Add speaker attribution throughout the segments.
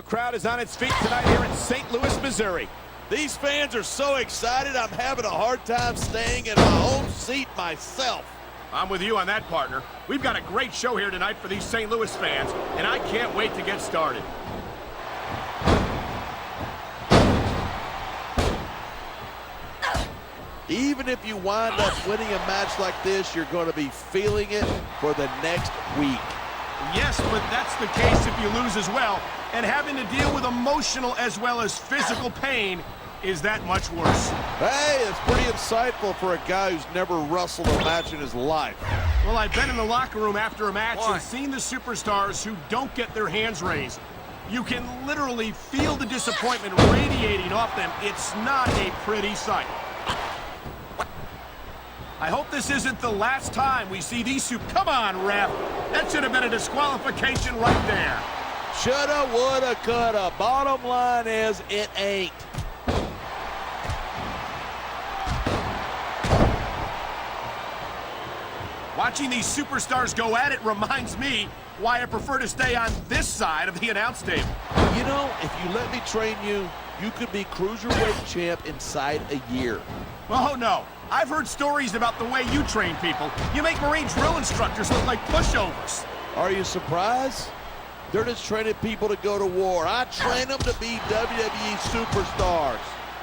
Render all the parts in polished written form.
Speaker 1: Smackdown crowd is on its feet tonight here in St. Louis, Missouri.
Speaker 2: These fans are so excited, I'm having a hard time staying in my own seat myself.
Speaker 3: I'm with you on that, partner. We've got a great show here tonight for these St. Louis fans, and I can't wait to get started.
Speaker 2: Even if you wind up winning a match like this, you're going to be feeling it for the next week.
Speaker 3: Yes, but that's the case if you lose as well, and having to deal with emotional as well as physical pain is that much worse.
Speaker 2: Hey, it's pretty insightful for a guy who's never wrestled a match in his life.
Speaker 3: Well, I've been in the locker room after a match and seen the superstars who don't get their hands raised. You can literally feel the disappointment radiating off them. It's not a pretty sight. I hope this isn't the last time we see these Come on, ref. That should have been a disqualification right there.
Speaker 2: Shoulda, woulda, coulda. Bottom line is, it ain't.
Speaker 3: Watching these superstars go at it reminds me why I prefer to stay on this side of the announce table.
Speaker 2: You know, if you let me train you, you could be Cruiserweight champ inside a year.
Speaker 3: Oh, no. I've heard stories about the way you train people. You make Marine drill instructors look like pushovers.
Speaker 2: Are you surprised? They're just training people to go to war. I train them to be WWE superstars.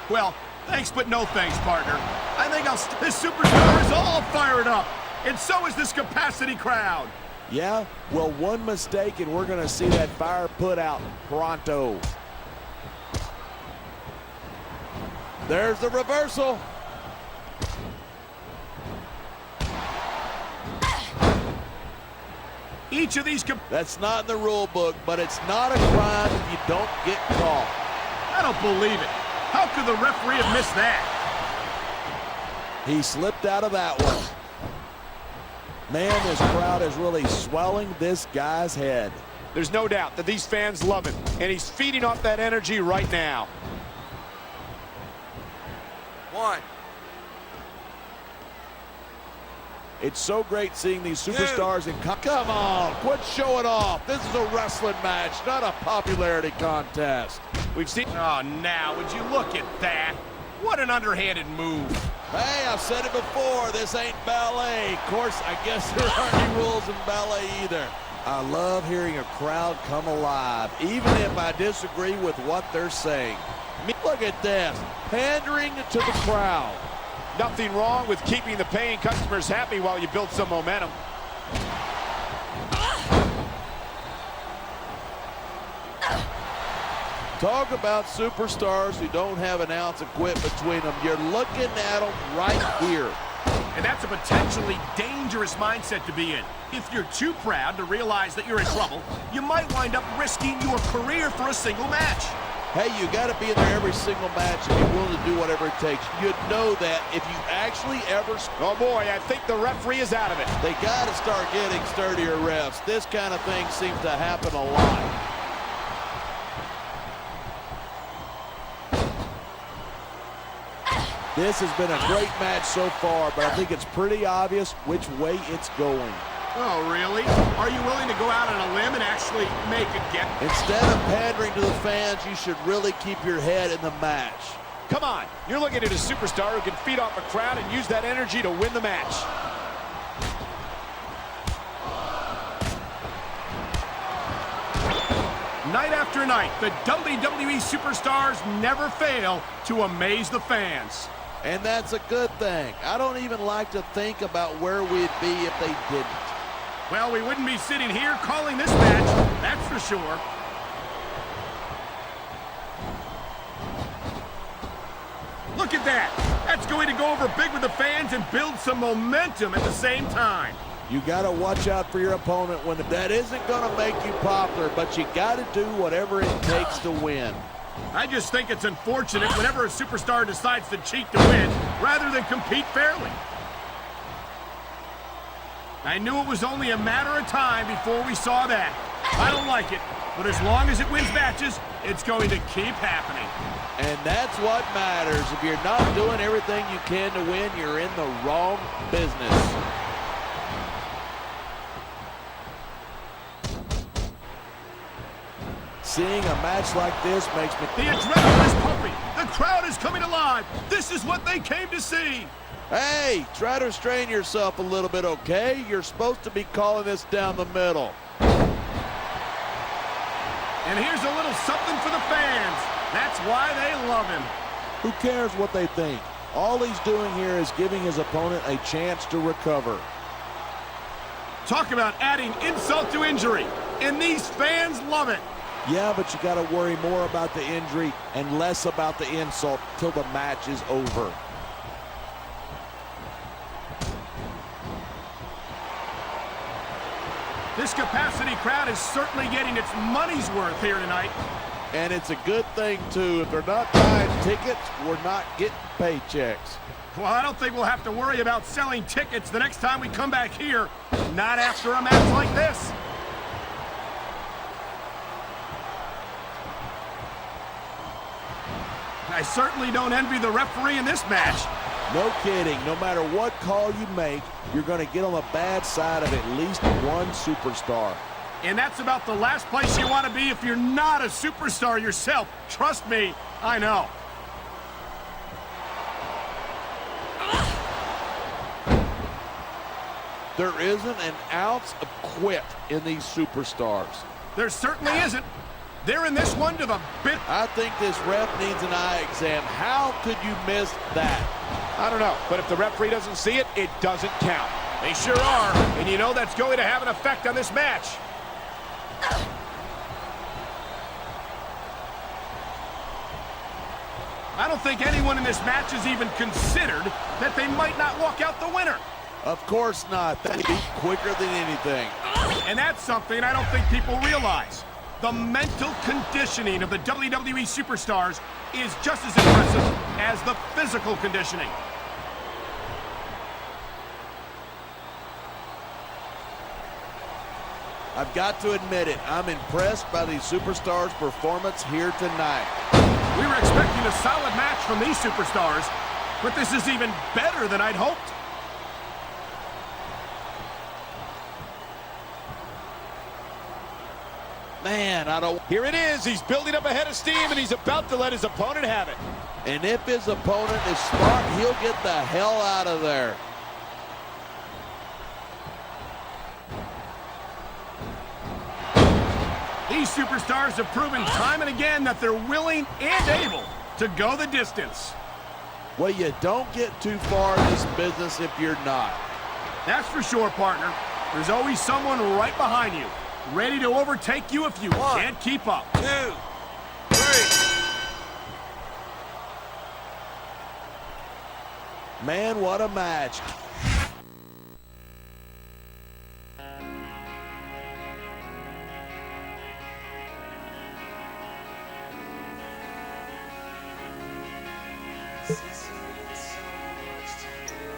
Speaker 3: Well, thanks, but no thanks, partner. I think this superstar is all fired up. And so is this capacity crowd.
Speaker 2: Yeah? Well, one mistake and we're going to see that fire put out pronto. There's the reversal.
Speaker 3: Each of these...
Speaker 2: That's not in the rule book, but it's not a crime if you don't get caught.
Speaker 3: I don't believe it. How could the referee have missed that?
Speaker 2: He slipped out of that one. Man, this crowd is really swelling this guy's head.
Speaker 1: There's no doubt that these fans love him, and he's feeding off that energy right now.
Speaker 4: One.
Speaker 2: It's so great seeing these superstars in... Come on, quit showing off. This is a wrestling match, not a popularity contest.
Speaker 3: We've seen... Oh, now, would you look at that? What an underhanded move.
Speaker 2: Hey, I've said it before, this ain't ballet. Of course, I guess there aren't any rules in ballet either. I love hearing a crowd come alive, even if I disagree with what they're saying. Look at this, pandering to the crowd.
Speaker 1: Nothing wrong with keeping the paying customers happy while you build some momentum.
Speaker 2: Talk about superstars who don't have an ounce of quit between them. You're looking at them right here.
Speaker 3: And that's a potentially dangerous mindset to be in. If you're too proud to realize that you're in trouble, you might wind up risking your career for a single match.
Speaker 2: Hey, you got to be in there every single match and be willing to do whatever it takes. You'd know that if you actually ever...
Speaker 1: Oh, boy, I think the referee is out of it.
Speaker 2: They got to start getting sturdier refs. This kind of thing seems to happen a lot. This has been a great match so far, but I think it's pretty obvious which way it's going.
Speaker 3: Oh, really? Are you willing to go out on a limb and actually make a get?
Speaker 2: Instead of pandering to the fans, you should really keep your head in the match.
Speaker 1: Come on, you're looking at a superstar who can feed off a crowd and use that energy to win the match.
Speaker 3: Night after night, the WWE superstars never fail to amaze the fans.
Speaker 2: And that's a good thing. I don't even like to think about where we'd be if they didn't.
Speaker 3: Well, we wouldn't be sitting here calling this match, that's for sure. Look at that. That's going to go over big with the fans and build some momentum at the same time.
Speaker 2: You got to watch out for your opponent when that isn't going to make you popular, but you got to do whatever it takes to win.
Speaker 3: I just think it's unfortunate whenever a superstar decides to cheat to win rather than compete fairly. I knew it was only a matter of time before we saw that. I don't like it, but as long as it wins matches, it's going to keep happening.
Speaker 2: And that's what matters. If you're not doing everything you can to win, you're in the wrong business. Seeing a match like this makes me...
Speaker 3: The adrenaline is pumping. The crowd is coming alive. This is what they came to see.
Speaker 2: Hey, try to restrain yourself a little bit, okay? You're supposed to be calling this down the middle.
Speaker 3: And here's a little something for the fans. That's why they love him.
Speaker 2: Who cares what they think? All he's doing here is giving his opponent a chance to recover.
Speaker 3: Talk about adding insult to injury. And these fans love it.
Speaker 2: Yeah, but you got to worry more about the injury and less about the insult till the match is over.
Speaker 3: This capacity crowd is certainly getting its money's worth here tonight.
Speaker 2: And it's a good thing, too. If they're not buying tickets, we're not getting paychecks.
Speaker 3: Well, I don't think we'll have to worry about selling tickets the next time we come back here. Not after a match like this. I certainly don't envy the referee in this match.
Speaker 2: No kidding. No matter what call you make, you're going to get on the bad side of at least one superstar.
Speaker 3: And that's about the last place you want to be if you're not a superstar yourself. Trust me, I know.
Speaker 2: There isn't an ounce of quit in these superstars.
Speaker 3: There certainly isn't. They're in this one to the bit.
Speaker 2: I think this ref needs an eye exam. How could you miss that?
Speaker 1: I don't know, but if the referee doesn't see it, it doesn't count.
Speaker 3: They sure are, and you know that's going to have an effect on this match. I don't think anyone in this match has even considered that they might not walk out the winner.
Speaker 2: Of course not. They beat quicker than anything.
Speaker 3: And that's something I don't think people realize. The mental conditioning of the WWE superstars is just as impressive as the physical conditioning.
Speaker 2: I've got to admit it, I'm impressed by these superstars' performance here tonight.
Speaker 3: We were expecting a solid match from these superstars, but this is even better than I'd hoped.
Speaker 2: Man, I don't...
Speaker 1: Here it is. He's building up a head of steam, and he's about to let his opponent have it.
Speaker 2: And if his opponent is smart, he'll get the hell out of there.
Speaker 3: These superstars have proven time and again that they're willing and able to go the distance.
Speaker 2: Well, you don't get too far in this business if you're not.
Speaker 3: That's for sure, partner. There's always someone right behind you, ready to overtake you if you can't keep up.
Speaker 2: 2, 3. Man, what a match.
Speaker 4: So much to do.